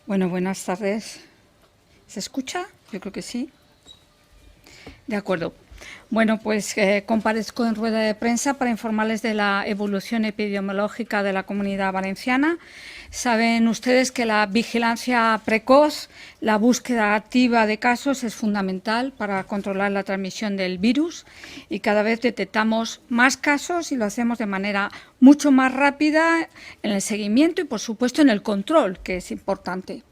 Bueno, buenas tardes. ¿Se escucha? Yo creo que sí. De acuerdo. Bueno, pues comparezco en rueda de prensa para informarles de la evolución epidemiológica de la Comunidad Valenciana. Saben ustedes que la vigilancia precoz, la búsqueda activa de casos es fundamental para controlar la transmisión del virus y cada vez detectamos más casos y lo hacemos de manera mucho más rápida en el seguimiento y, por supuesto, en el control, que es importante.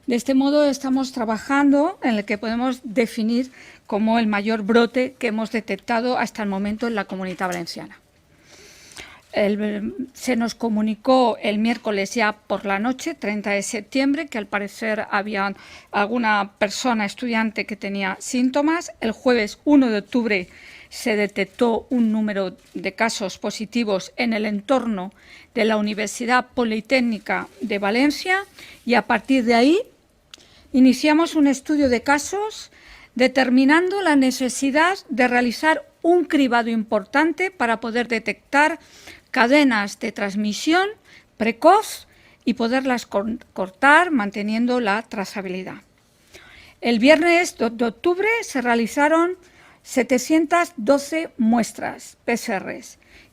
De este modo estamos trabajando en el que podemos definir como el mayor brote que hemos detectado hasta el momento en la Comunidad Valenciana. Se nos comunicó el miércoles ya por la noche, 30 de septiembre, que al parecer había alguna persona estudiante que tenía síntomas. El jueves 1 de octubre se detectó un número de casos positivos en el entorno de la Universidad Politécnica de Valencia y a partir de ahí iniciamos un estudio de casos determinando la necesidad de realizar un cribado importante para poder detectar cadenas de transmisión precoz y poderlas cortar manteniendo la trazabilidad. El viernes 2 de octubre se realizaron 712 muestras PCR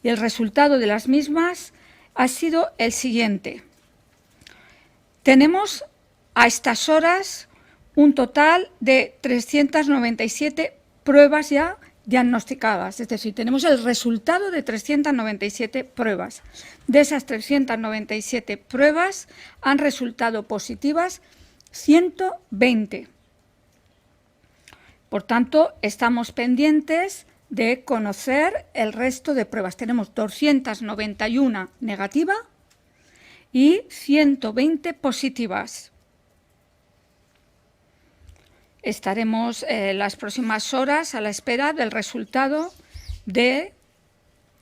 y el resultado de las mismas ha sido el siguiente. Tenemos a estas horas un total de 397 pruebas ya diagnosticadas, es decir, tenemos el resultado de 397 pruebas. De esas 397 pruebas han resultado positivas 120. Por tanto, estamos pendientes de conocer el resto de pruebas. Tenemos 291 negativas y 120 positivas. Estaremos las próximas horas a la espera del resultado de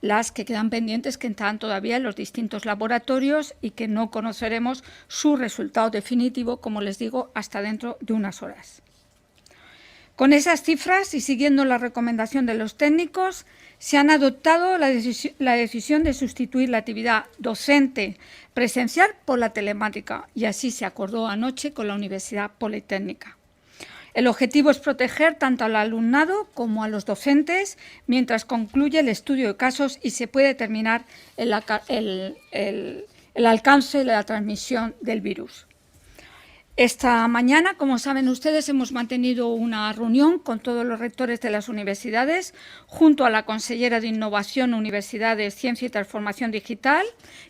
las que quedan pendientes, que están todavía en los distintos laboratorios y que no conoceremos su resultado definitivo, como les digo, hasta dentro de unas horas. Con esas cifras y siguiendo la recomendación de los técnicos, se han adoptado la decisión de sustituir la actividad docente presencial por la telemática y así se acordó anoche con la Universidad Politécnica. El objetivo es proteger tanto al alumnado como a los docentes mientras concluye el estudio de casos y se puede determinar el alcance de la transmisión del virus. Esta mañana, como saben ustedes, hemos mantenido una reunión con todos los rectores de las universidades, junto a la consellera de Innovación, Universidades, Ciencia y Transformación Digital,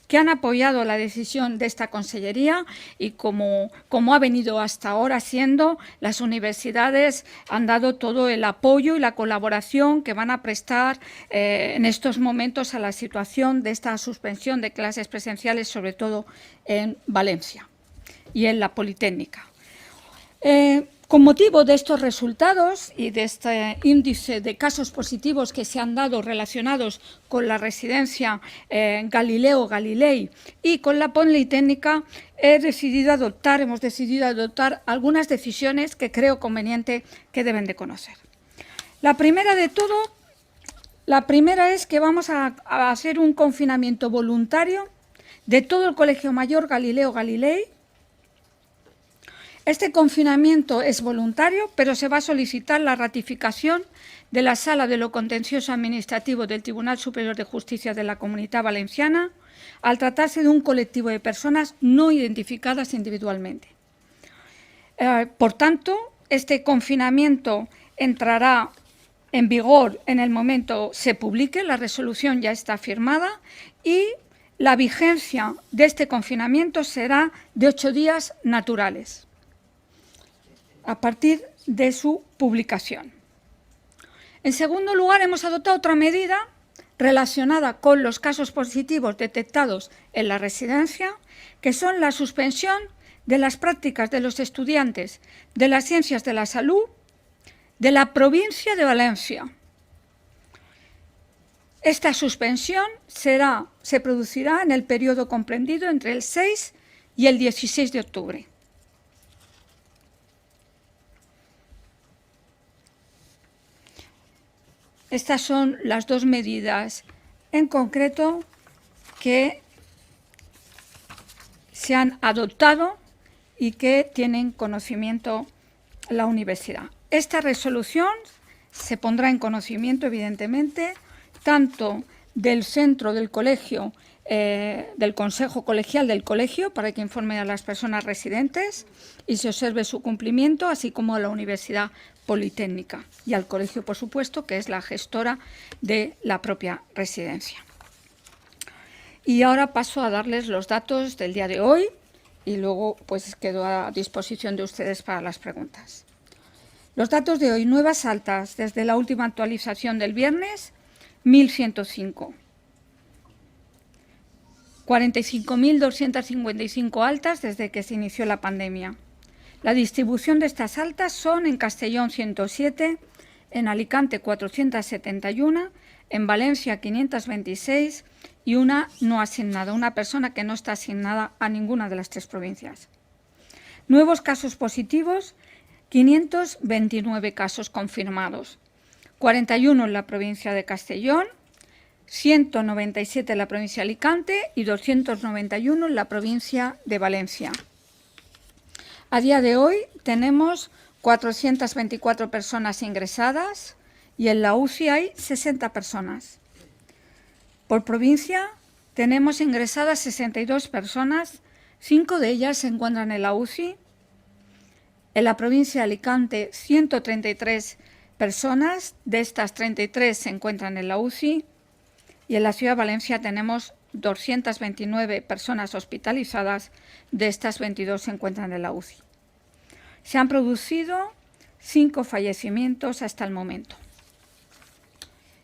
que han apoyado la decisión de esta consellería y como ha venido hasta ahora siendo, las universidades han dado todo el apoyo y la colaboración que van a prestar en estos momentos a la situación de esta suspensión de clases presenciales, sobre todo en Valencia y en la Politécnica. Con motivo de estos resultados y de este índice de casos positivos que se han dado relacionados con la residencia Galileo Galilei y con la Politécnica, hemos decidido adoptar algunas decisiones que creo conveniente que deben de conocer. La primera es que vamos a hacer un confinamiento voluntario de todo el Colegio Mayor Galileo Galilei. Este confinamiento es voluntario, pero se va a solicitar la ratificación de la Sala de lo Contencioso Administrativo del Tribunal Superior de Justicia de la Comunidad Valenciana al tratarse de un colectivo de personas no identificadas individualmente. Por tanto, este confinamiento entrará en vigor en el momento se publique, la resolución ya está firmada y la vigencia de este confinamiento será de 8 días naturales a partir de su publicación. En segundo lugar, hemos adoptado otra medida relacionada con los casos positivos detectados en la residencia, que son la suspensión de las prácticas de los estudiantes de las ciencias de la salud de la provincia de Valencia. Esta suspensión se producirá en el periodo comprendido entre el 6 y el 16 de octubre. Estas son las dos medidas en concreto que se han adoptado y que tienen conocimiento la universidad. Esta resolución se pondrá en conocimiento, evidentemente, tanto del centro del colegio, del consejo colegial del colegio, para que informe a las personas residentes y se observe su cumplimiento, así como a la Universidad Politécnica y al colegio, por supuesto, que es la gestora de la propia residencia. Y ahora paso a darles los datos del día de hoy y luego pues quedo a disposición de ustedes para las preguntas. Los datos de hoy: nuevas altas desde la última actualización del viernes, 1.105. 45.255 altas desde que se inició la pandemia. La distribución de estas altas son en Castellón 107, en Alicante 471, en Valencia 526 y una no asignada, una persona que no está asignada a ninguna de las 3 provincias. Nuevos casos positivos, 529 casos confirmados, 41 en la provincia de Castellón, 197 en la provincia de Alicante y 291 en la provincia de Valencia. A día de hoy tenemos 424 personas ingresadas y en la UCI hay 60 personas. Por provincia tenemos ingresadas 62 personas, 5 de ellas se encuentran en la UCI. En la provincia de Alicante, 133 personas, de estas 33 se encuentran en la UCI. Y en la ciudad de Valencia tenemos 229 personas hospitalizadas, de estas 22 se encuentran en la UCI. Se han producido 5 fallecimientos hasta el momento,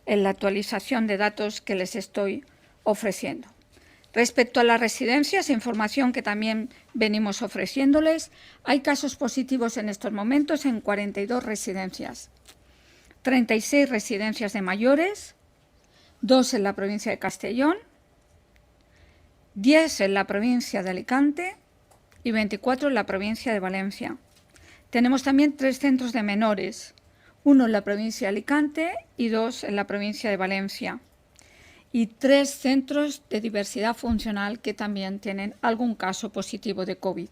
en la actualización de datos que les estoy ofreciendo. Respecto a las residencias, información que también venimos ofreciéndoles, hay casos positivos en estos momentos en 42 residencias, 36 residencias de mayores, 2 en la provincia de Castellón, 10 en la provincia de Alicante y 24 en la provincia de Valencia. Tenemos también 3 centros de menores, 1 en la provincia de Alicante y 2 en la provincia de Valencia. Y 3 centros de diversidad funcional que también tienen algún caso positivo de COVID,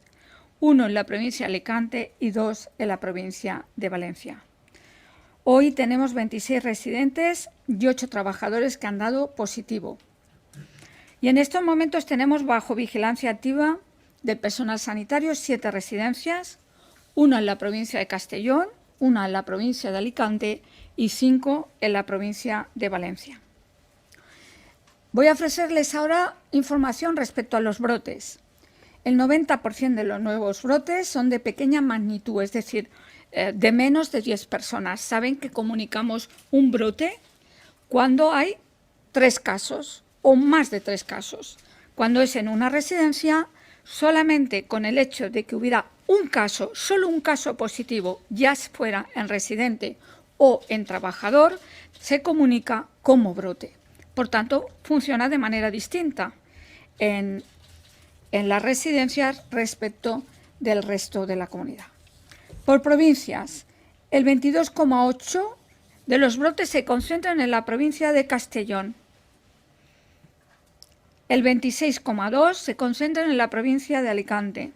1 en la provincia de Alicante y 2 en la provincia de Valencia. Hoy tenemos 26 residentes y 8 trabajadores que han dado positivo. Y en estos momentos tenemos bajo vigilancia activa del personal sanitario 7 residencias, 1 en la provincia de Castellón, 1 en la provincia de Alicante y 5 en la provincia de Valencia. Voy a ofrecerles ahora información respecto a los brotes. El 90% de los nuevos brotes son de pequeña magnitud, es decir, de menos de 10 personas. Saben que comunicamos un brote cuando hay 3 casos o más de 3 casos. Cuando es en una residencia, solamente con el hecho de que hubiera un caso, solo un caso positivo, ya fuera en residente o en trabajador, se comunica como brote. Por tanto, funciona de manera distinta en las residencias respecto del resto de la comunidad. Por provincias, el 22,8% de los brotes se concentran en la provincia de Castellón, el 26,2% se concentran en la provincia de Alicante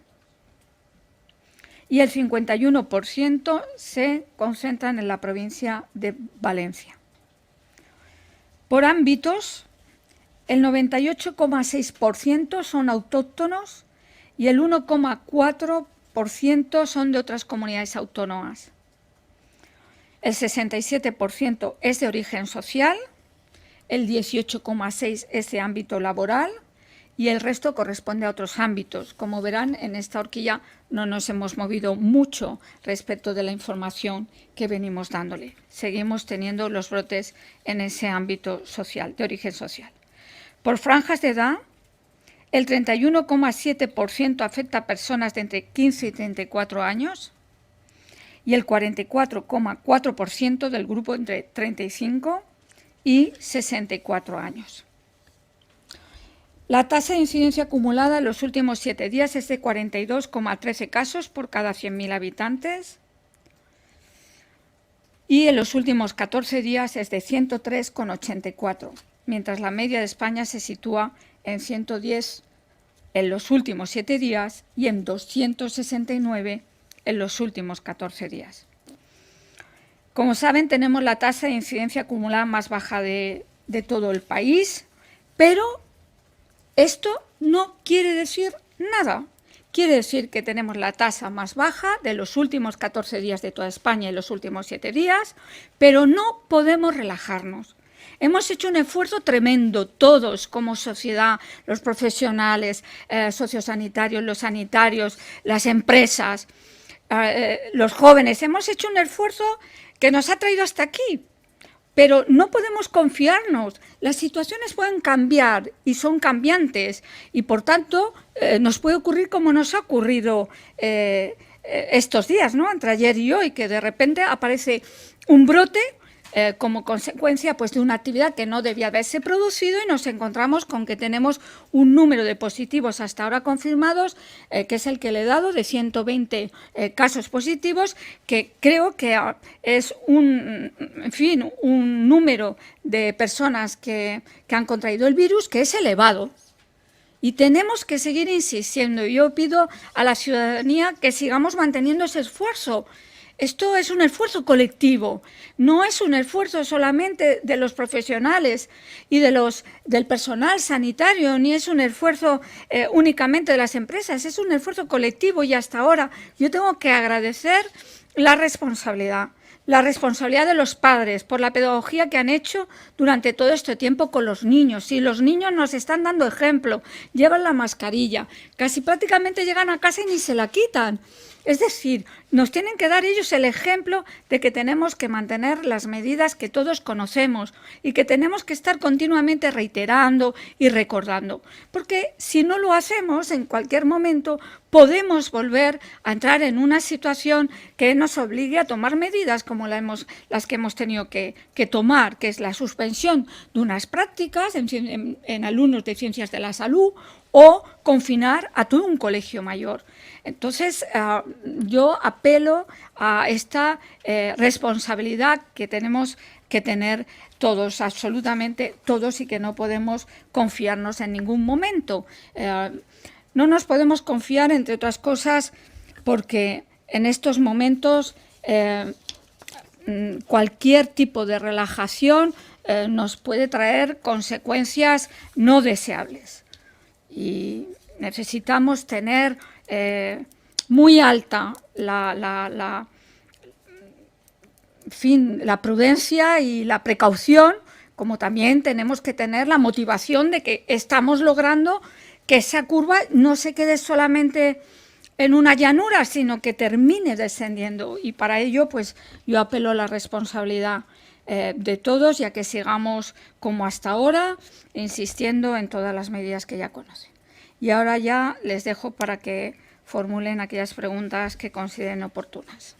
y el 51% se concentran en la provincia de Valencia. Por ámbitos, el 98,6% son autóctonos y el 1,4% son de otras comunidades autónomas. El 67% es de origen social, el 18,6% es de ámbito laboral y el resto corresponde a otros ámbitos. Como verán, en esta horquilla no nos hemos movido mucho respecto de la información que venimos dándole. Seguimos teniendo los brotes en ese ámbito social, de origen social. Por franjas de edad, el 31,7% afecta a personas de entre 15 y 34 años y el 44,4% del grupo entre 35 y 64 años. La tasa de incidencia acumulada en los últimos 7 días es de 42,13 casos por cada 100.000 habitantes y en los últimos 14 días es de 103,84, mientras la media de España se sitúa en 110 en los últimos 7 días y en 269 en los últimos 14 días. Como saben, tenemos la tasa de incidencia acumulada más baja de todo el país, pero esto no quiere decir nada. Quiere decir que tenemos la tasa más baja de los últimos 14 días de toda España y los últimos 7 días, pero no podemos relajarnos. Hemos hecho un esfuerzo tremendo, todos como sociedad, los profesionales, sociosanitarios, los sanitarios, las empresas, los jóvenes. Hemos hecho un esfuerzo que nos ha traído hasta aquí. Pero no podemos confiarnos, las situaciones pueden cambiar y son cambiantes y por tanto nos puede ocurrir como nos ha ocurrido estos días, ¿no? Entre ayer y hoy, que de repente aparece un brote como consecuencia pues, de una actividad que no debía haberse producido y nos encontramos con que tenemos un número de positivos hasta ahora confirmados, que es el que le he dado, de 120 casos positivos, que creo que es un número de personas que han contraído el virus que es elevado. Y tenemos que seguir insistiendo. Yo pido a la ciudadanía que sigamos manteniendo ese esfuerzo. Esto es un esfuerzo colectivo, no es un esfuerzo solamente de los profesionales y del personal sanitario, ni es un esfuerzo únicamente de las empresas, es un esfuerzo colectivo y hasta ahora yo tengo que agradecer la responsabilidad de los padres por la pedagogía que han hecho durante todo este tiempo con los niños. Sí, los niños nos están dando ejemplo, llevan la mascarilla, casi prácticamente llegan a casa y ni se la quitan. Es decir, nos tienen que dar ellos el ejemplo de que tenemos que mantener las medidas que todos conocemos y que tenemos que estar continuamente reiterando y recordando. Porque si no lo hacemos, en cualquier momento podemos volver a entrar en una situación que nos obligue a tomar medidas como las que hemos tenido que tomar, que es la suspensión de unas prácticas en alumnos de ciencias de la salud o confinar a todo un colegio mayor. Entonces, yo apelo a esta responsabilidad que tenemos que tener todos, absolutamente todos, y que no podemos confiarnos en ningún momento. No nos podemos confiar, entre otras cosas, porque en estos momentos cualquier tipo de relajación nos puede traer consecuencias no deseables. Y necesitamos tener muy alta la prudencia y la precaución, como también tenemos que tener la motivación de que estamos logrando que esa curva no se quede solamente en una llanura, sino que termine descendiendo. Y para ello, pues yo apelo a la responsabilidad de todos, ya que sigamos como hasta ahora, insistiendo en todas las medidas que ya conocen. Y ahora ya les dejo para que formulen aquellas preguntas que consideren oportunas.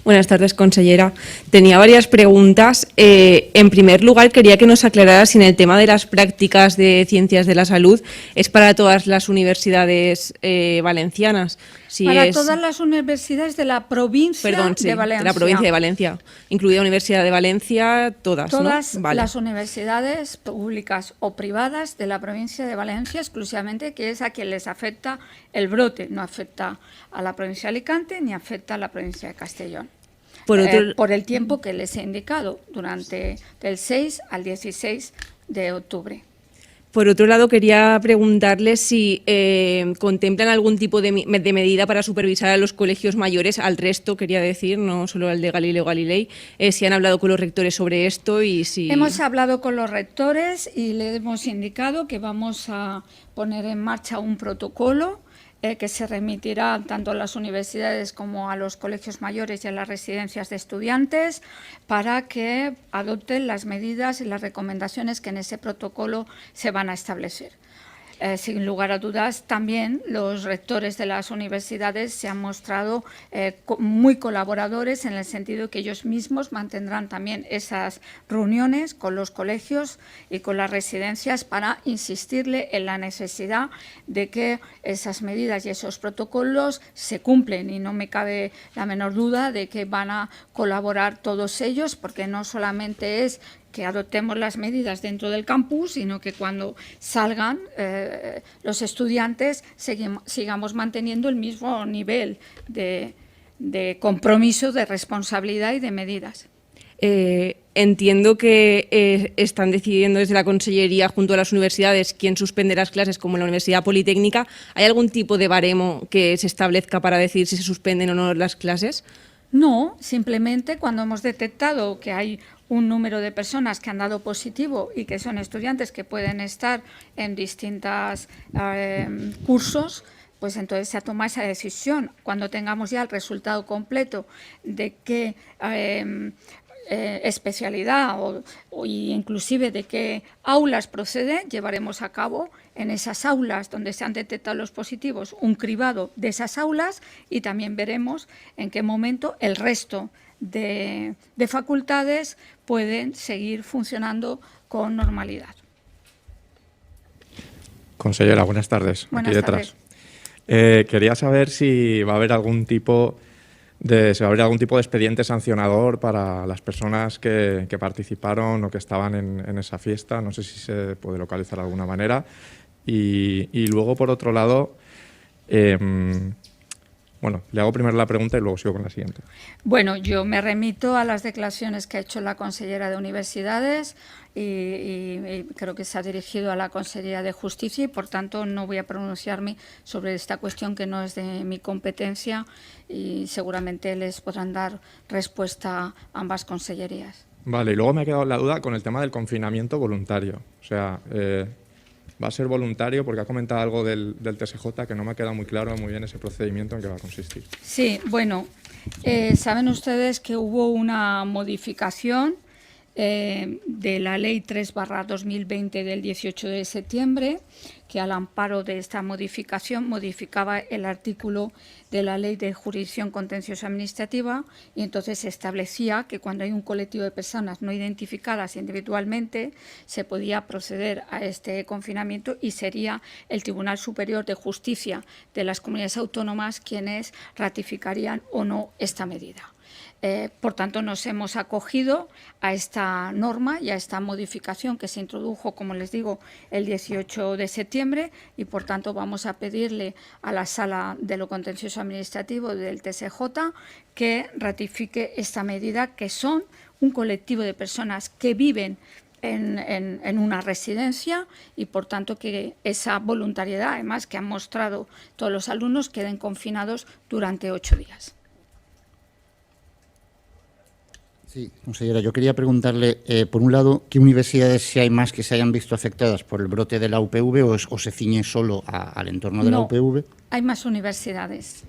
Buenas tardes, consellera. Tenía varias preguntas. En primer lugar, quería que nos aclarara si en el tema de las prácticas de ciencias de la salud es para todas las universidades valencianas. Si para todas las universidades de la provincia de Valencia. De la provincia de Valencia, incluida Universidad de Valencia, todas, todas, ¿no? Vale. Las universidades públicas o privadas de la provincia de Valencia exclusivamente, que es a quien les afecta el brote, no afecta a la provincia de Alicante ni afecta a la provincia de Castellón. Por el tiempo que les he indicado, durante del 6 al 16 de octubre. Por otro lado, quería preguntarle si contemplan algún tipo de medida para supervisar a los colegios mayores, al resto, quería decir, no solo al de Galileo Galilei, si han hablado con los rectores sobre esto y si... Hemos hablado con los rectores y les hemos indicado que vamos a poner en marcha un protocolo que se remitirá tanto a las universidades como a los colegios mayores y a las residencias de estudiantes para que adopten las medidas y las recomendaciones que en ese protocolo se van a establecer. sin lugar a dudas, también los rectores de las universidades se han mostrado muy colaboradores, en el sentido que ellos mismos mantendrán también esas reuniones con los colegios y con las residencias para insistirle en la necesidad de que esas medidas y esos protocolos se cumplen, y no me cabe la menor duda de que van a colaborar todos ellos, porque no solamente es que adoptemos las medidas dentro del campus, sino que cuando salgan los estudiantes sigamos manteniendo el mismo nivel de compromiso, de responsabilidad y de medidas. Entiendo que están decidiendo desde la Consellería junto a las universidades quién suspende las clases, como en la Universidad Politécnica. ¿Hay algún tipo de baremo que se establezca para decir si se suspenden o no las clases? No, simplemente cuando hemos detectado que hay un número de personas que han dado positivo y que son estudiantes que pueden estar en distintos cursos, pues entonces se toma esa decisión. Cuando tengamos ya el resultado completo de qué especialidad o inclusive de qué aulas procede, llevaremos a cabo en esas aulas donde se han detectado los positivos un cribado de esas aulas, y también veremos en qué momento el resto de facultades pueden seguir funcionando con normalidad. Consellera, buenas tardes. Buenas aquí detrás. tardes. Quería saber si va a haber algún tipo de expediente sancionador para las personas que participaron o que estaban en esa fiesta. No sé si se puede localizar de alguna manera. Y luego, por otro lado, bueno, le hago primero la pregunta y luego sigo con la siguiente. Bueno, yo me remito a las declaraciones que ha hecho la consellera de Universidades y creo que se ha dirigido a la Consellería de Justicia, y por tanto no voy a pronunciarme sobre esta cuestión que no es de mi competencia, y seguramente les podrán dar respuesta a ambas consellerías. Vale, y luego me ha quedado la duda con el tema del confinamiento voluntario. O sea, ¿va a ser voluntario? Porque ha comentado algo del TSJ que no me ha quedado muy claro muy bien ese procedimiento en qué va a consistir. Sí, bueno, saben ustedes que hubo una modificación de la Ley 3/2020 del 18 de septiembre, que al amparo de esta modificación modificaba el artículo de la Ley de Jurisdicción Contenciosa Administrativa, y entonces se establecía que cuando hay un colectivo de personas no identificadas individualmente se podía proceder a este confinamiento, y sería el Tribunal Superior de Justicia de las comunidades autónomas quienes ratificarían o no esta medida. Por tanto, nos hemos acogido a esta norma y a esta modificación que se introdujo, como les digo, el 18 de septiembre, y por tanto vamos a pedirle a la Sala de lo Contencioso Administrativo del TSJ que ratifique esta medida, que son un colectivo de personas que viven en una residencia, y por tanto que esa voluntariedad, además, que han mostrado todos los alumnos, queden confinados durante 8 días. Sí, consellera, yo quería preguntarle, por un lado, ¿qué universidades, si hay más que se hayan visto afectadas por el brote de la UPV, o se ciñe solo al entorno de la UPV? Hay más universidades.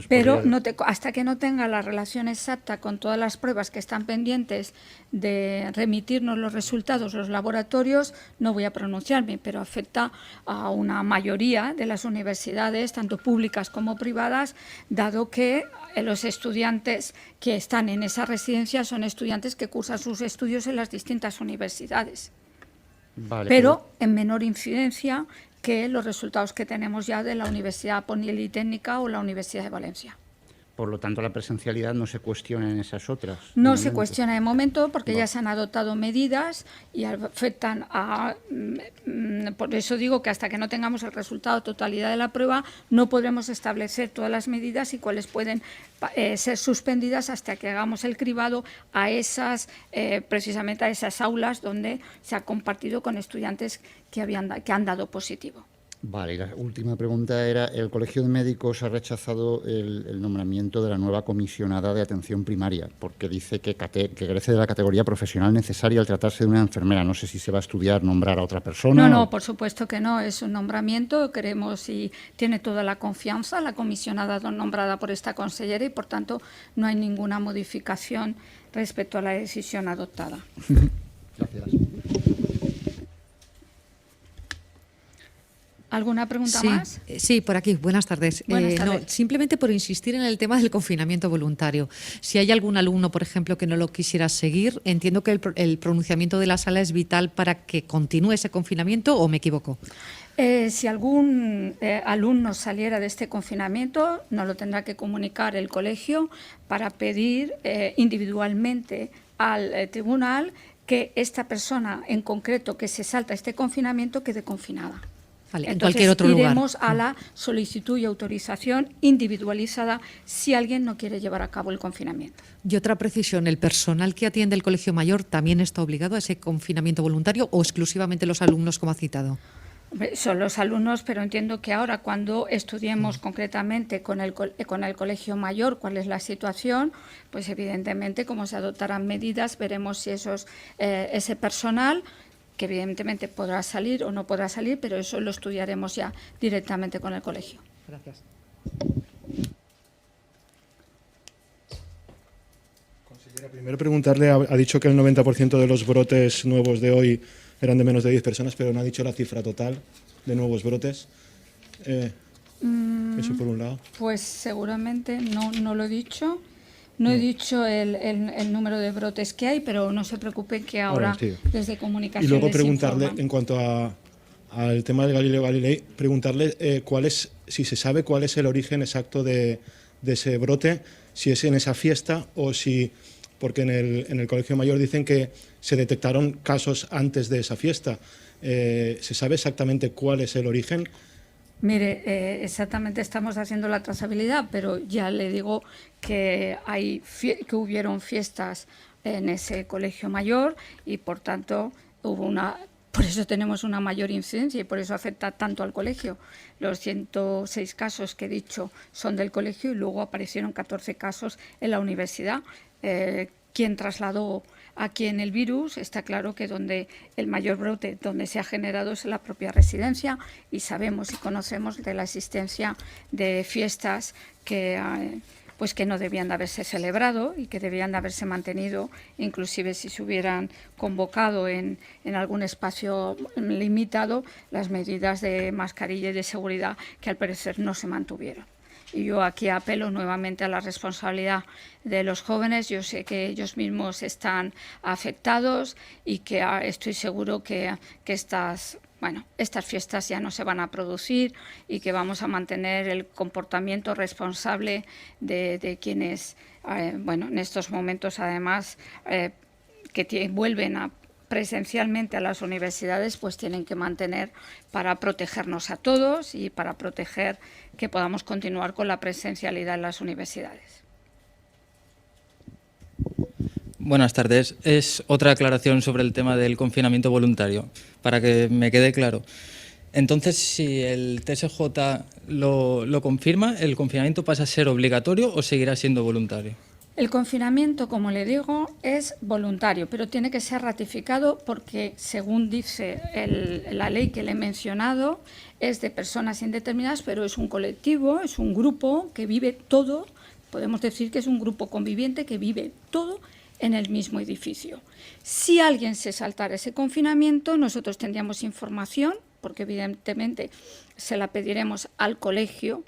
Pero hasta que no tenga la relación exacta con todas las pruebas que están pendientes de remitirnos los resultados, los laboratorios, no voy a pronunciarme, pero afecta a una mayoría de las universidades, tanto públicas como privadas, dado que los estudiantes que están en esa residencia son estudiantes que cursan sus estudios en las distintas universidades. Vale, pero en menor incidencia que los resultados que tenemos ya de la Universidad Politécnica o la Universidad de Valencia. Por lo tanto, la presencialidad no se cuestiona en esas otras. No se cuestiona de momento, porque ya se han adoptado medidas y afectan a... Por eso digo que hasta que no tengamos el resultado totalidad de la prueba, no podremos establecer todas las medidas y cuáles pueden ser suspendidas hasta que hagamos el cribado a esas, precisamente a esas aulas donde se ha compartido con estudiantes que han dado positivo. Vale, y la última pregunta era, el Colegio de Médicos ha rechazado el nombramiento de la nueva comisionada de atención primaria, porque dice que carece de la categoría profesional necesaria al tratarse de una enfermera. No sé si se va a estudiar nombrar a otra persona. No, por supuesto que no, es un nombramiento, queremos y tiene toda la confianza la comisionada nombrada por esta consellera, y por tanto no hay ninguna modificación respecto a la decisión adoptada. Gracias. ¿Alguna pregunta Sí, más? sí, por aquí. Buenas tardes. Buenas tardes. No, simplemente por insistir en el tema del confinamiento voluntario. Si hay algún alumno, por ejemplo, que no lo quisiera seguir, entiendo que el pronunciamiento de la sala es vital para que continúe ese confinamiento, ¿o me equivoco? Si algún alumno saliera de este confinamiento, nos lo tendrá que comunicar el colegio para pedir individualmente al tribunal que esta persona en concreto que se salta este confinamiento quede confinada. Vale, en Entonces, cualquier otro lugar. iremos a la solicitud y autorización individualizada si alguien no quiere llevar a cabo el confinamiento. Y otra precisión, ¿el personal que atiende el colegio mayor también está obligado a ese confinamiento voluntario o exclusivamente los alumnos, como ha citado? Son los alumnos, pero entiendo que ahora cuando estudiemos concretamente con el colegio mayor cuál es la situación, pues evidentemente como se adoptarán medidas, veremos si ese personal, que evidentemente podrá salir o no podrá salir, pero eso lo estudiaremos ya directamente con el colegio. Gracias. Consellera, primero preguntarle, ha dicho que el 90% de los brotes nuevos de hoy eran de menos de 10 personas, pero no ha dicho la cifra total de nuevos brotes. Eso por un lado. Pues seguramente no lo he dicho. No he dicho el número de brotes que hay, pero no se preocupen que ahora Sí. desde comunicación Y luego les preguntarle, informan. en cuanto al tema del Galileo Galilei, preguntarle si se sabe cuál es el origen exacto de ese brote, si es en esa fiesta o si, porque en el Colegio Mayor dicen que se detectaron casos antes de esa fiesta. ¿Se sabe exactamente cuál es el origen? Mire, exactamente estamos haciendo la trazabilidad, pero ya le digo que que hubieron fiestas en ese colegio mayor y por tanto por eso tenemos una mayor incidencia y por eso afecta tanto al colegio. Los 106 casos que he dicho son del colegio y luego aparecieron 14 casos en la universidad. Quien trasladó aquí en el virus, está claro que donde el mayor brote, donde se ha generado es en la propia residencia y sabemos y conocemos de la existencia de fiestas que no debían de haberse celebrado y que debían de haberse mantenido, inclusive si se hubieran convocado en algún espacio limitado, las medidas de mascarilla y de seguridad que al parecer no se mantuvieron. Y yo aquí apelo nuevamente a la responsabilidad de los jóvenes. Yo sé que ellos mismos están afectados y que estoy seguro que estas fiestas ya no se van a producir y que vamos a mantener el comportamiento responsable de quienes, en estos momentos además que vuelven presencialmente a las universidades, pues tienen que mantener para protegernos a todos y para proteger que podamos continuar con la presencialidad en las universidades. Buenas tardes. Es otra aclaración sobre el tema del confinamiento voluntario, para que me quede claro. Entonces, si el TSJ lo confirma, ¿el confinamiento pasa a ser obligatorio o seguirá siendo voluntario? El confinamiento, como le digo, es voluntario, pero tiene que ser ratificado porque, según dice la ley que le he mencionado, es de personas indeterminadas, pero es un colectivo, es un grupo que vive todo, podemos decir que es un grupo conviviente que vive todo en el mismo edificio. Si alguien se saltara ese confinamiento, nosotros tendríamos información, porque evidentemente se la pediremos al colegio,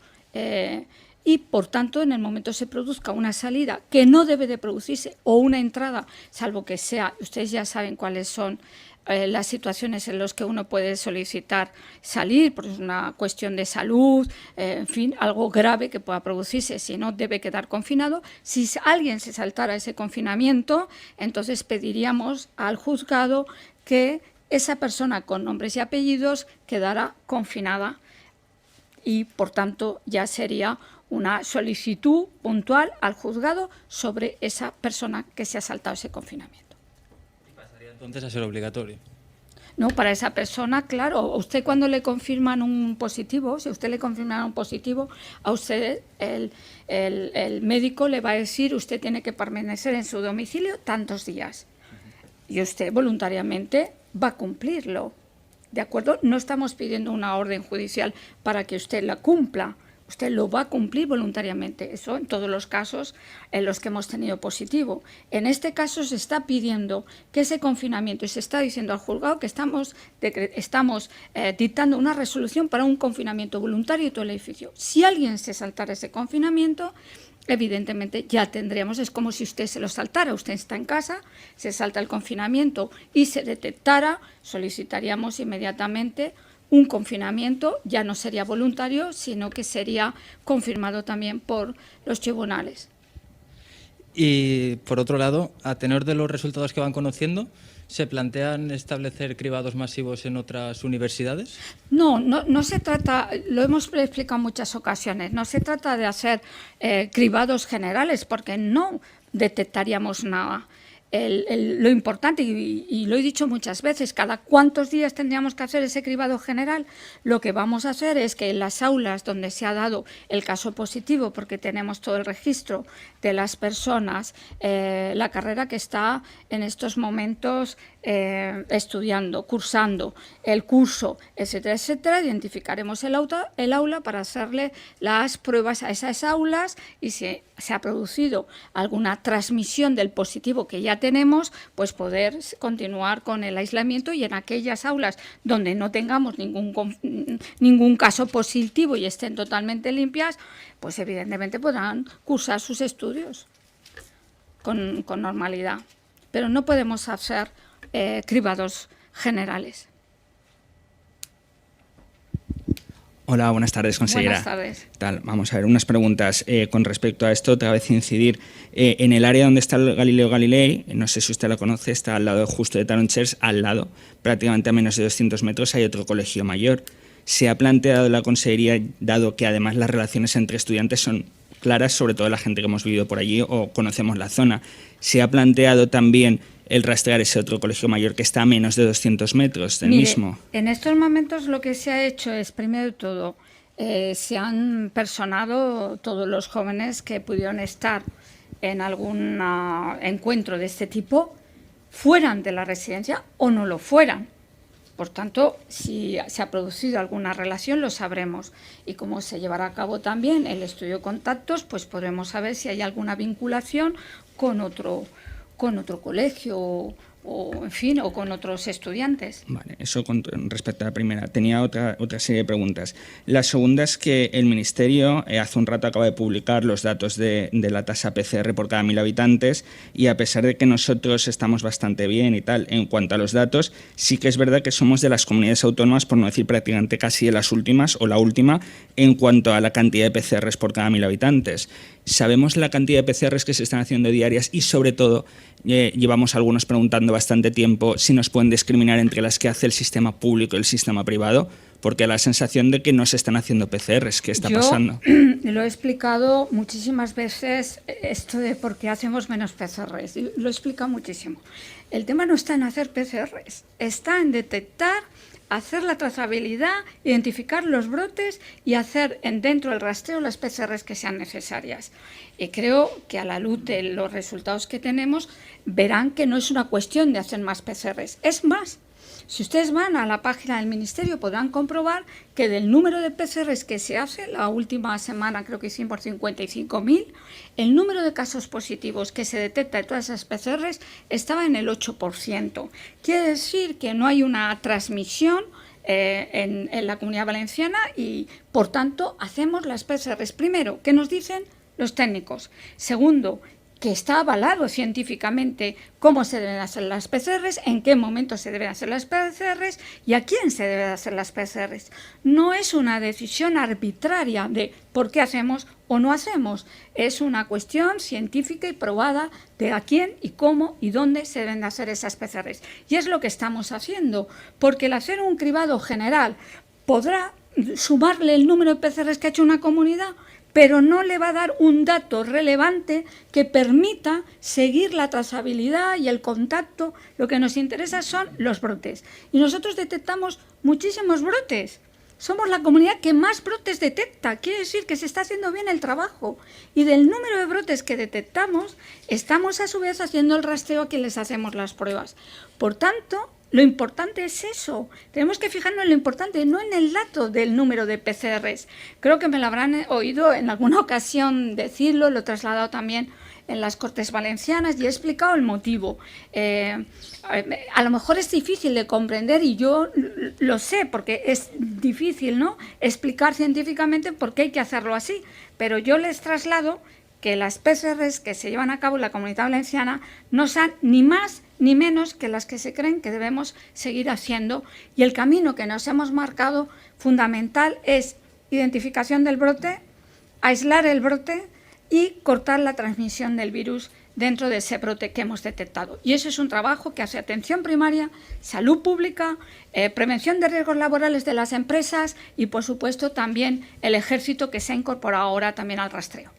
y, por tanto, en el momento se produzca una salida que no debe de producirse o una entrada, salvo que sea, ustedes ya saben cuáles son las situaciones en las que uno puede solicitar salir, porque es una cuestión de salud, en fin, algo grave que pueda producirse, si no debe quedar confinado. Si alguien se saltara ese confinamiento, entonces pediríamos al juzgado que esa persona con nombres y apellidos quedara confinada y, por tanto, ya sería una solicitud puntual al juzgado sobre esa persona que se ha saltado ese confinamiento. ¿Y pasaría entonces a ser obligatorio? No, para esa persona, claro, usted cuando le confirman un positivo, si usted le confirman un positivo, a usted el médico le va a decir usted tiene que permanecer en su domicilio tantos días. Y usted voluntariamente va a cumplirlo, ¿de acuerdo? No estamos pidiendo una orden judicial para que usted la cumpla. Usted lo va a cumplir voluntariamente. Eso en todos los casos en los que hemos tenido positivo. En este caso se está pidiendo que ese confinamiento, y se está diciendo al juzgado que estamos dictando una resolución para un confinamiento voluntario de todo el edificio. Si alguien se saltara ese confinamiento, evidentemente ya tendríamos, es como si usted se lo saltara, usted está en casa, se salta el confinamiento y se detectara, solicitaríamos inmediatamente un confinamiento, ya no sería voluntario, sino que sería confirmado también por los tribunales. Y por otro lado, a tenor de los resultados que van conociendo, ¿se plantean establecer cribados masivos en otras universidades? No se trata, lo hemos explicado en muchas ocasiones, no se trata de hacer cribados generales, porque no detectaríamos nada. Lo importante, y lo he dicho muchas veces, cada cuántos días tendríamos que hacer ese cribado general. Lo que vamos a hacer es que en las aulas donde se ha dado el caso positivo, porque tenemos todo el registro de las personas, la carrera que está en estos momentos estudiando, cursando el curso, etcétera, etcétera, identificaremos el aula para hacerle las pruebas a esas aulas, y si se ha producido alguna transmisión del positivo que ya tenemos, pues poder continuar con el aislamiento, y en aquellas aulas donde no tengamos ningún caso positivo y estén totalmente limpias, pues evidentemente podrán cursar sus estudios con normalidad. Pero no podemos hacer cribados generales. Hola, buenas tardes, consejera. Buenas tardes. Tal, vamos a ver, unas preguntas con respecto a esto. Otra vez incidir en el área donde está el Galileo Galilei, no sé si usted lo conoce, está al lado justo de Tarongers, al lado, prácticamente a menos de 200 metros, hay otro colegio mayor. Se ha planteado la consejería, dado que además las relaciones entre estudiantes son claras, sobre todo la gente que hemos vivido por allí o conocemos la zona, se ha planteado también el rastrear ese otro colegio mayor que está a menos de 200 metros del mismo. En estos momentos lo que se ha hecho es, primero de todo, se han personado todos los jóvenes que pudieron estar en algún encuentro de este tipo, fueran de la residencia o no lo fueran. Por tanto, si se ha producido alguna relación, lo sabremos. Y como se llevará a cabo también el estudio de contactos, pues podremos saber si hay alguna vinculación con otro colegio o en fin, o con otros estudiantes. Vale, eso con respecto a la primera. Tenía otra serie de preguntas. La segunda es que el Ministerio hace un rato acaba de publicar los datos de la tasa PCR por cada 1.000 habitantes, y a pesar de que nosotros estamos bastante bien y tal en cuanto a los datos, sí que es verdad que somos de las comunidades autónomas, por no decir prácticamente casi de las últimas o la última, en cuanto a la cantidad de PCRs por cada 1.000 habitantes. Sabemos la cantidad de PCRs que se están haciendo diarias y, sobre todo, llevamos algunos preguntando bastante tiempo si nos pueden discriminar entre las que hace el sistema público y el sistema privado, porque da la sensación de que no se están haciendo PCRs. ¿Qué está pasando? Lo he explicado muchísimas veces, esto de por qué hacemos menos PCRs. Lo he explicado muchísimo. El tema no está en hacer PCRs, está en detectar, hacer la trazabilidad, identificar los brotes y hacer dentro del rastreo las PCRs que sean necesarias. Y creo que a la luz de los resultados que tenemos, verán que no es una cuestión de hacer más PCRs. Es más, si ustedes van a la página del Ministerio podrán comprobar que del número de PCRs que se hace, la última semana creo que hicimos 55.000, el número de casos positivos que se detecta de todas esas PCRs estaba en el 8%. Quiere decir que no hay una transmisión en la Comunidad Valenciana y, por tanto, hacemos las PCRs. Primero, ¿qué nos dicen los técnicos? Segundo, que está avalado científicamente cómo se deben hacer las PCRs, en qué momento se deben hacer las PCRs y a quién se deben hacer las PCRs. No es una decisión arbitraria de por qué hacemos o no hacemos. Es una cuestión científica y probada de a quién y cómo y dónde se deben hacer esas PCRs. Y es lo que estamos haciendo, porque el hacer un cribado general podrá sumarle el número de PCRs que ha hecho una comunidad, pero no le va a dar un dato relevante que permita seguir la trazabilidad y el contacto. Lo que nos interesa son los brotes. Y nosotros detectamos muchísimos brotes. Somos la comunidad que más brotes detecta. Quiere decir que se está haciendo bien el trabajo. Y del número de brotes que detectamos, estamos a su vez haciendo el rastreo a quien les hacemos las pruebas. Por tanto, Lo importante es eso. Tenemos que fijarnos en lo importante, no en el dato del número de PCRs. Creo que me lo habrán oído en alguna ocasión decirlo, lo he trasladado también en las Cortes Valencianas y he explicado el motivo. A lo mejor es difícil de comprender y yo lo sé porque es difícil, ¿no?, explicar científicamente por qué hay que hacerlo así, pero yo les traslado que las PCRs que se llevan a cabo en la Comunidad Valenciana no sean ni más ni menos que las que se creen que debemos seguir haciendo, y el camino que nos hemos marcado fundamental es identificación del brote, aislar el brote y cortar la transmisión del virus dentro de ese brote que hemos detectado. Y eso es un trabajo que hace atención primaria, salud pública, prevención de riesgos laborales de las empresas y, por supuesto, también el Ejército, que se ha incorporado ahora también al rastreo.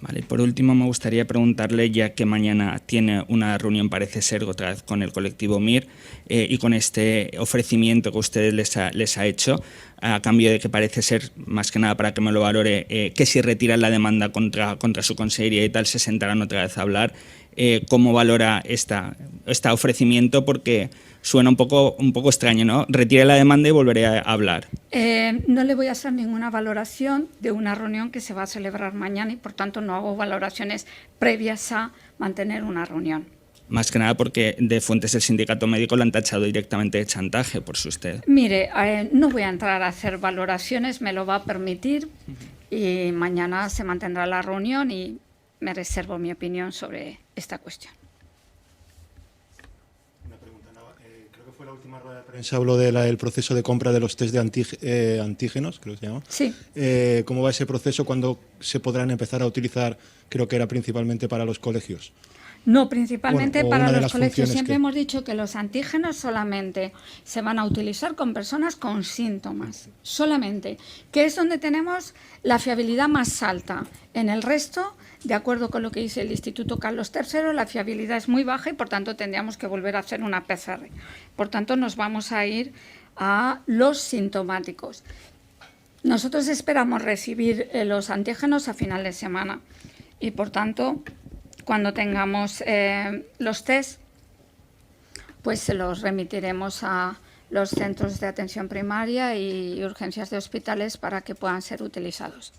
Vale, por último me gustaría preguntarle, ya que mañana tiene una reunión, parece ser, otra vez con el colectivo MIR y con este ofrecimiento que usted les ha hecho, a cambio de que parece ser, más que nada para que me lo valore, que si retiran la demanda contra su consejería y tal, se sentarán otra vez a hablar. ¿Cómo valora este ofrecimiento? Porque suena un poco extraño, ¿no? Retire la demanda y volveré a hablar. No le voy a hacer ninguna valoración de una reunión que se va a celebrar mañana y, por tanto, no hago valoraciones previas a mantener una reunión. Más que nada porque de fuentes del sindicato médico lo han tachado directamente de chantaje por su usted. Mire, no voy a entrar a hacer valoraciones, me lo va a permitir y mañana se mantendrá la reunión y me reservo mi opinión sobre esta cuestión. Una pregunta, creo que fue la última rueda de prensa, habló del proceso de compra de los test de antígenos, creo que se llama. Sí. ¿Cómo va ese proceso? ¿Cuándo se podrán empezar a utilizar? Creo que era principalmente para los colegios. No, principalmente Bueno, para una de los las colegios. funciones Siempre que- hemos dicho que los antígenos solamente se van a utilizar con personas con síntomas, solamente, que es donde tenemos la fiabilidad más alta. En el resto, de acuerdo con lo que dice el Instituto Carlos III, la fiabilidad es muy baja y, por tanto, tendríamos que volver a hacer una PCR. Por tanto, nos vamos a ir a los sintomáticos. Nosotros esperamos recibir los antígenos a final de semana y, por tanto, cuando tengamos los test, pues se los remitiremos a los centros de atención primaria y urgencias de hospitales para que puedan ser utilizados.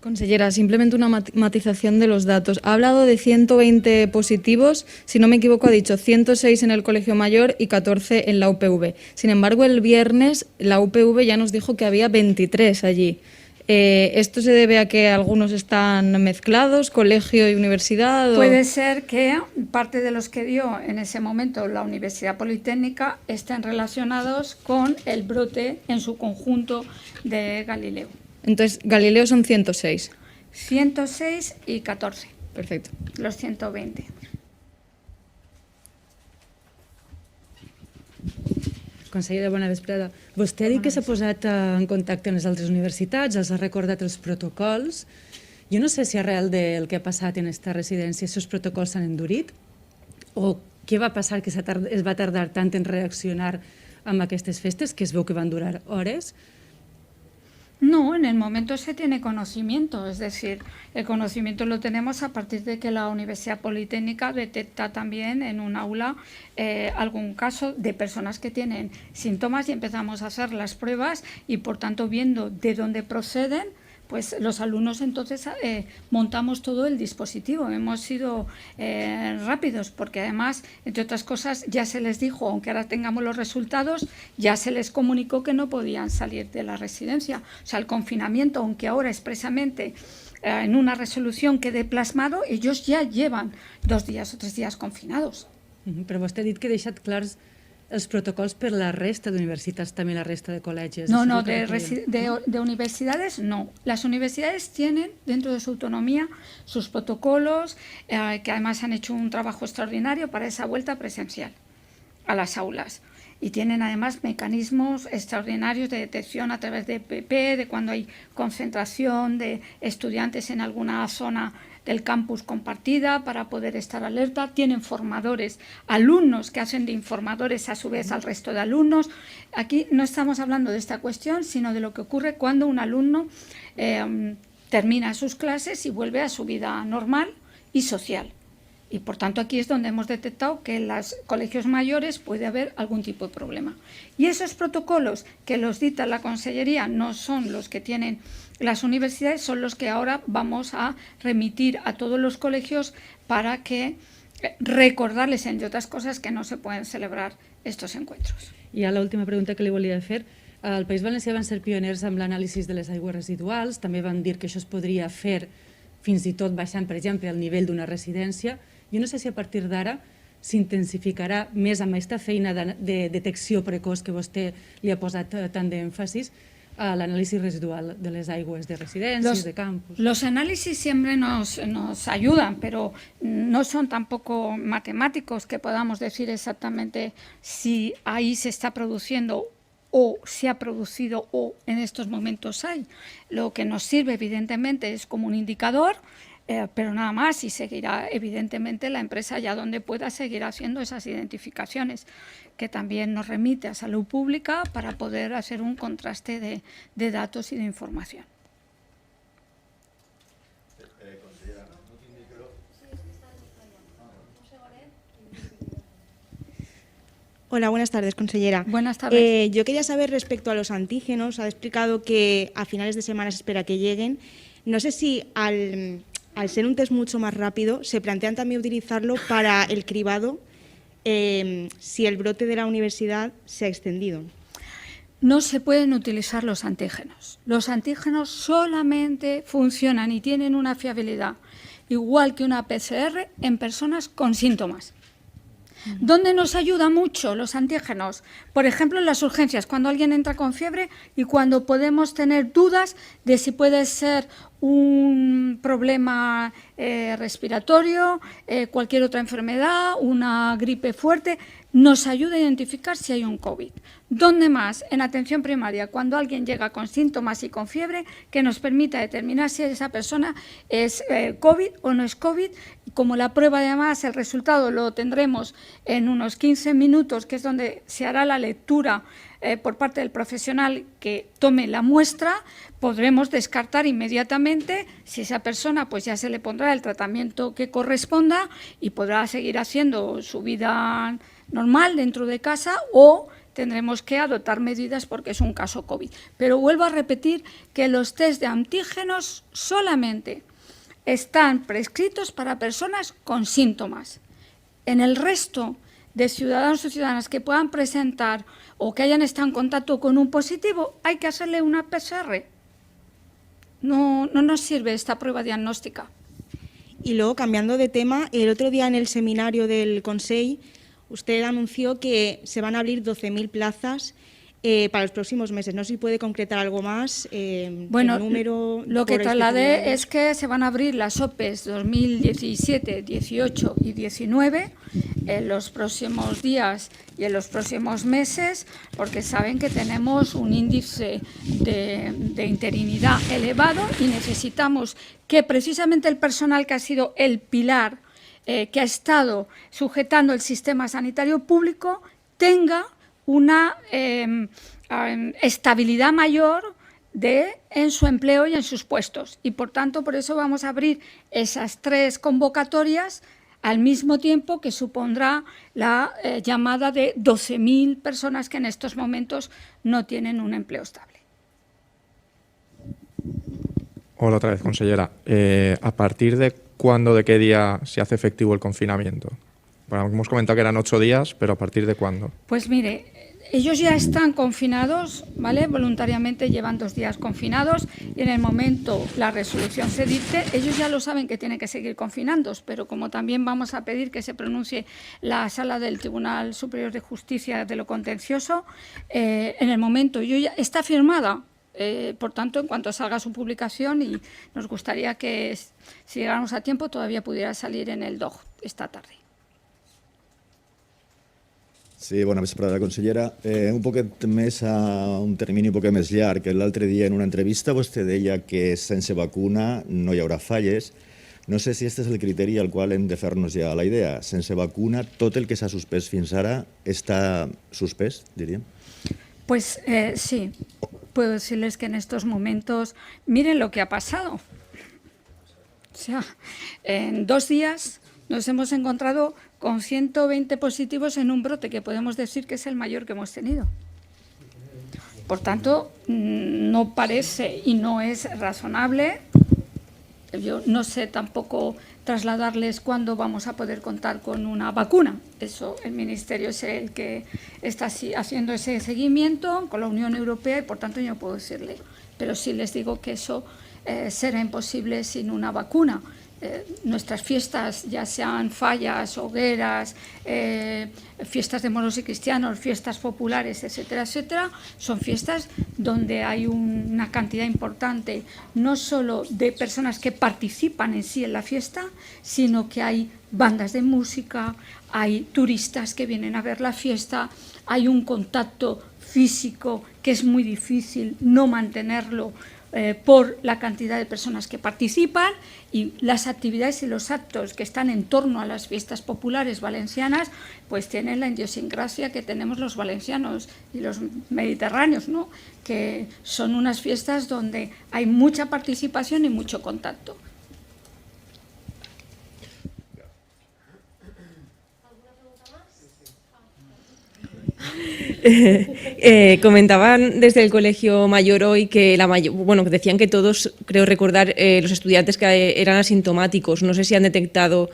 Consellera, simplemente una matización de los datos. Ha hablado de 120 positivos, si no me equivoco ha dicho 106 en el Colegio Mayor y 14 en la UPV. Sin embargo, el viernes la UPV ya nos dijo que había 23 allí. ¿Esto se debe a que algunos están mezclados, colegio y universidad? ¿O? Puede ser que parte de los que dio en ese momento la Universidad Politécnica estén relacionados con el brote en su conjunto de Galileo. Entonces, Galileo son 106. 106 y 14. Perfecto. Los 120. Consellera, bona vesprada. Vostè ha dit que s'ha posat en contacte amb les altres universitats, els ha recordat els protocols. Jo no sé si arrel del que ha passat en aquesta residència aquests protocols s'han endurit o què va passar que es va tardar tant en reaccionar amb aquestes festes, que es veu que van durar hores. No, en el momento se tiene conocimiento, es decir, el conocimiento lo tenemos a partir de que la Universidad Politécnica detecta también en un aula algún caso de personas que tienen síntomas y empezamos a hacer las pruebas y, por tanto, viendo de dónde proceden, pues los alumnos entonces montamos todo el dispositivo. Hemos sido rápidos porque además, entre otras cosas, ya se les dijo, aunque ahora tengamos los resultados, ya se les comunicó que no podían salir de la residencia. O sea, el confinamiento, aunque ahora expresamente en una resolución quede plasmado, ellos ya llevan 2 días o 3 días confinados. Però vostè ha dit que ha deixat clars els protocols per la resta d'universitats, també la resta de col·legis. No, de universidades no. Las universidades tienen dentro de su autonomía sus protocolos, que además han hecho un trabajo extraordinario para esa vuelta presencial a las aulas. Y tienen además mecanismos extraordinarios de detección a través de PP, de cuando hay concentración de estudiantes en alguna zona del campus compartida para poder estar alerta. Tienen formadores, alumnos que hacen de informadores a su vez al resto de alumnos. Aquí no estamos hablando de esta cuestión, sino de lo que ocurre cuando un alumno termina sus clases y vuelve a su vida normal y social. Y por tanto aquí es donde hemos detectado que en los colegios mayores puede haber algún tipo de problema. Y esos protocolos que los dicta la Consellería no son los que tienen las universidades, son los que ahora vamos a remitir a todos los colegios para que recordarles, entre otras cosas, que no se pueden celebrar estos encuentros. I a l'última pregunta que li volia fer. Al País Valencià van ser pioners amb l'anàlisi de les aigües residuals, també van dir que això es podria fer fins i tot baixant, per exemple, el nivell d'una residència. Jo no sé si a partir d'ara s'intensificarà més amb aquesta feina de detecció precoç que vostè li ha posat tant d'èmfasis a l'anàlisi residual de les aigües de residències, de campus. Los análisis siempre nos ayudan, pero no son tampoco matemáticos que podamos decir exactamente si ahí se está produciendo o se ha producido o en estos momentos hay. Lo que nos sirve evidentemente es como un indicador, pero nada más, y seguirá evidentemente la empresa allá donde pueda seguir haciendo esas identificaciones, que también nos remite a salud pública para poder hacer un contraste de datos y de información. Hola, buenas tardes, consellera. Buenas tardes. Yo quería saber respecto a los antígenos, ha explicado que a finales de semana se espera que lleguen. No sé si al ser un test mucho más rápido, se plantean también utilizarlo para el cribado si el brote de la universidad se ha extendido. No se pueden utilizar los antígenos. Los antígenos solamente funcionan y tienen una fiabilidad igual que una PCR en personas con síntomas. ¿Dónde nos ayuda mucho los antígenos? Por ejemplo, en las urgencias, cuando alguien entra con fiebre y cuando podemos tener dudas de si puede ser un problema respiratorio, cualquier otra enfermedad, una gripe fuerte, nos ayuda a identificar si hay un COVID. ¿Dónde más? En atención primaria, cuando alguien llega con síntomas y con fiebre, que nos permita determinar si esa persona es COVID o no es COVID. Como la prueba, además, el resultado lo tendremos en unos 15 minutos, que es donde se hará la lectura por parte del profesional que tome la muestra, podremos descartar inmediatamente si esa persona pues ya se le pondrá el tratamiento que corresponda y podrá seguir haciendo su vida normal dentro de casa, o tendremos que adoptar medidas porque es un caso COVID. Pero vuelvo a repetir que los test de antígenos solamente están prescritos para personas con síntomas. En el resto de ciudadanos o ciudadanas que puedan presentar o que hayan estado en contacto con un positivo, hay que hacerle una PCR. No nos sirve esta prueba diagnóstica. Y luego, cambiando de tema, el otro día en el seminario del Consell, usted anunció que se van a abrir 12.000 plazas para los próximos meses. No sé si puede concretar algo más. Bueno, el número, lo que por trasladé especialidades. es que se van a abrir las OPEs 2017, 18 y 19 en los próximos días y en los próximos meses, porque saben que tenemos un índice de interinidad elevado y necesitamos que precisamente el personal que ha sido el pilar que ha estado sujetando el sistema sanitario público tenga una estabilidad mayor en su empleo y en sus puestos. Y por tanto, por eso vamos a abrir esas 3 convocatorias al mismo tiempo que supondrá la llamada de 12.000 personas que en estos momentos no tienen un empleo estable. Hola otra vez, consellera. ¿A partir de cuándo, de qué día se hace efectivo el confinamiento? Bueno, hemos comentado que eran 8 días, pero ¿a partir de cuándo? Pues mire, ellos ya están confinados, ¿vale? Voluntariamente llevan 2 días confinados y en el momento la resolución se dicte, ellos ya lo saben que tienen que seguir confinados, pero como también vamos a pedir que se pronuncie la sala del Tribunal Superior de Justicia de lo Contencioso, en el momento está firmada. Por tanto, en cuanto salga su publicación, y nos gustaría que, si llegáramos a tiempo, todavía pudiera salir en el DOJ esta tarde. Sí, bona vesprada, consellera. Un poquet més a un termini un poquet més llarg. L'altre dia, en una entrevista, vostè deia que sense vacuna no hi haurà falles. No sé si este és el criteri al qual hem de fer-nos ja la idea. Sense vacuna, tot el que s'ha suspès fins ara està suspès, diríem? Pues sí, puedo decirles que en estos momentos, miren lo que ha pasado. O sea, en 2 días nos hemos encontrado con 120 positivos en un brote que podemos decir que es el mayor que hemos tenido. Por tanto, no parece y no es razonable. Yo no sé tampoco trasladarles cuándo vamos a poder contar con una vacuna. Eso el Ministerio es el que está haciendo ese seguimiento con la Unión Europea y por tanto yo no puedo decirle. Pero sí les digo que eso será imposible sin una vacuna. Nuestras fiestas, ya sean fallas, hogueras, fiestas de moros y cristianos, fiestas populares, etcétera, etcétera, son fiestas donde hay una cantidad importante no solo de personas que participan en sí en la fiesta, sino que hay bandas de música, hay turistas que vienen a ver la fiesta, hay un contacto físico que es muy difícil no mantenerlo por la cantidad de personas que participan, y las actividades y los actos que están en torno a las fiestas populares valencianas pues tienen la idiosincrasia que tenemos los valencianos y los mediterráneos, ¿no? Que son unas fiestas donde hay mucha participación y mucho contacto. Comentaban desde el Colegio Mayor hoy que decían que todos, creo recordar, los estudiantes que eran asintomáticos. No sé si han detectado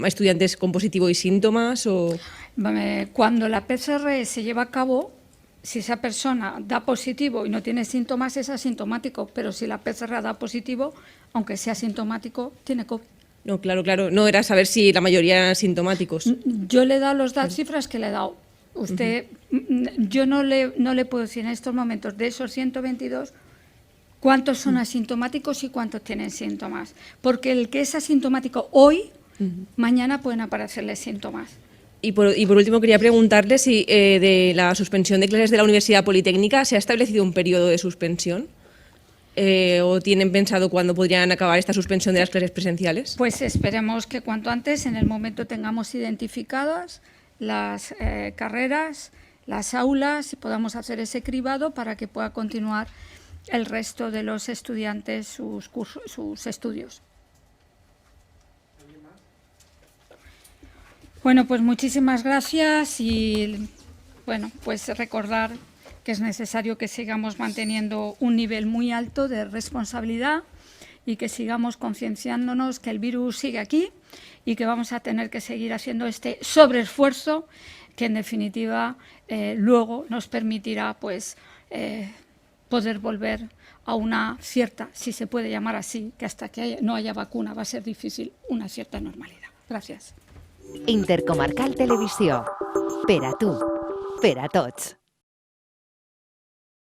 estudiantes con positivo y síntomas o... Cuando la PCR se lleva a cabo, si esa persona da positivo y no tiene síntomas, es asintomático, pero si la PCR da positivo, aunque sea asintomático, tiene COVID. No, claro. No era saber si la mayoría eran asintomáticos. Yo le he dado las cifras que le he dado. Usted, yo no le puedo decir en estos momentos de esos 122 cuántos son asintomáticos y cuántos tienen síntomas. Porque el que es asintomático hoy, mañana pueden aparecerle síntomas. Y por último quería preguntarle si de la suspensión de clases de la Universidad Politécnica se ha establecido un periodo de suspensión. ¿O tienen pensado cuándo podrían acabar esta suspensión de las clases presenciales? Pues esperemos que cuanto antes, en el momento tengamos identificadas las carreras, las aulas, y podamos hacer ese cribado para que pueda continuar el resto de los estudiantes sus estudios. Bueno, pues muchísimas gracias y bueno, pues recordar que es necesario que sigamos manteniendo un nivel muy alto de responsabilidad y que sigamos concienciándonos que el virus sigue aquí y que vamos a tener que seguir haciendo este sobreesfuerzo que en definitiva luego nos permitirá pues poder volver a una cierta, si se puede llamar así, que hasta que no haya vacuna va a ser difícil, una cierta normalidad. Gràcies. Intercomarcal Televisió. Per a tu, per a tots.